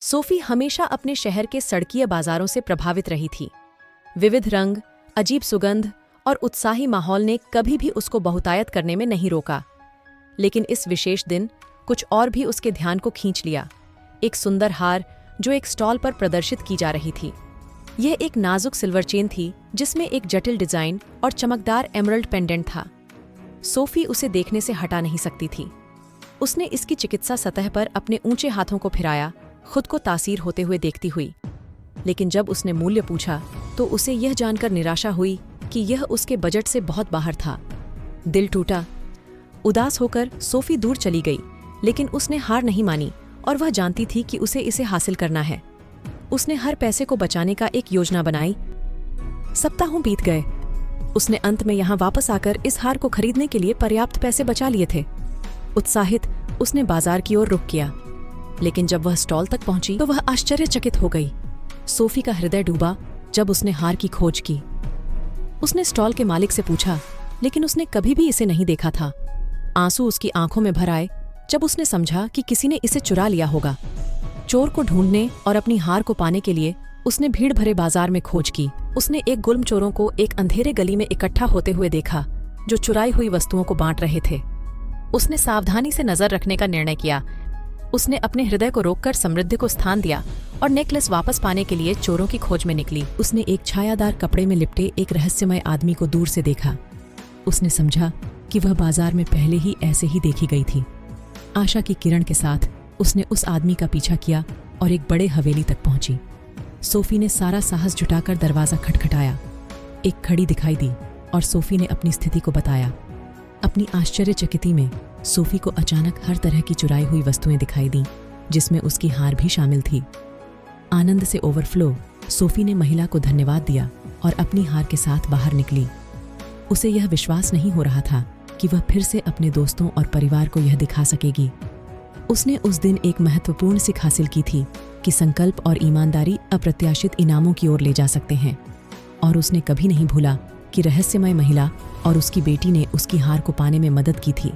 Sophie हमेशा अपने शहर के सड़कीय बाजारों से प्रभावित रही थी। विविध रंग, अजीब सुगंध और उत्साही माहौल ने कभी भी उसको बहुतायत करने में नहीं रोका। लेकिन इस विशेष दिन कुछ और भी उसके ध्यान को खींच लिया। एक सुंदर हार जो एक स्टॉल पर प्रदर्शित की जा रही थी। यह एक नाजुक सिल्वर चेन थी जिसमें एक जटिल डिजाइन और चमकदार एमरल्ड पेंडेंट था। सोफी उसे देखने से हटा नहीं सकती थी। उसने इसकी चिकित्सा सतह पर अपने ऊंचे हाथों को फिराया, खुद को तासीर होते हुए देखती हुई। लेकिन जब उसने मूल्य पूछा तो उसे यह जानकर निराशा हुई कि यह उसके बजट से बहुत बाहर था। दिल टूटा। उदास होकर सोफी दूर चली गई, लेकिन उसने हार नहीं मानी और वह जानती थी कि उसे इसे हासिल करना है। उसने हर पैसे को बचाने का एक योजना बनाई। सप्ताहों बीत गए। उसने अंत में यहाँ वापस आकर इस हार को खरीदने के लिए पर्याप्त पैसे बचा लिए थे। उत्साहित उसने बाजार की ओर रुख किया, लेकिन जब वह स्टॉल तक पहुंची तो वह आश्चर्यचकित हो गई। सोफी का हृदय डूबा जब उसने हार की खोज की। उसने स्टॉल के मालिक से पूछा, लेकिन उसने कभी भी इसे नहीं देखा था। आंसू उसकी आंखों में भर आए जब उसने समझा कि किसी ने इसे चुरा लिया होगा। चोर को ढूंढने और अपनी हार को पाने के लिए उसने भीड़ भरे बाजार में खोज की। उसने एक गुल्म चोरों को एक अंधेरे गली में इकट्ठा होते हुए देखा, जो चुराई हुई वस्तुओं को बांट रहे थे। उसने सावधानी से नजर रखने का निर्णय किया। उसने अपने हृदय को रोककर समृद्धि को स्थान दिया और नेकलेस वापस पाने के लिए चोरों की खोज में निकली। उसने एक छायादार कपड़े में लिपटे एक रहस्यमय आदमी को दूर से देखा। उसने समझा कि वह बाजार में पहले ही ऐसे ही देखी गई थी। आशा की किरण के साथ उसने उस आदमी का पीछा किया और एक बड़े हवेली तक पहुंची। सोफी ने सारा साहस जुटाकर दरवाजा खटखटाया। एक खड़ी दिखाई दी और सोफी ने अपनी स्थिति को बताया। अपनी आश्चर्यचकिती में सोफी को अचानक हर तरह की चुराई हुई वस्तुएं दिखाई दी, जिसमें उसकी हार भी शामिल थी। आनंद से ओवरफ्लो सोफी ने महिला को धन्यवाद दिया और अपनी हार के साथ बाहर निकली। उसे यह विश्वास नहीं हो रहा था कि वह फिर से अपने दोस्तों और परिवार को यह दिखा सकेगी। उसने उस दिन एक महत्वपूर्ण सीख हासिल की थी कि संकल्प और ईमानदारी अप्रत्याशित इनामों की ओर ले जा सकते हैं। और उसने कभी नहीं भूला कि रहस्यमय महिला और उसकी बेटी ने उसकी हार को पाने में मदद की थी।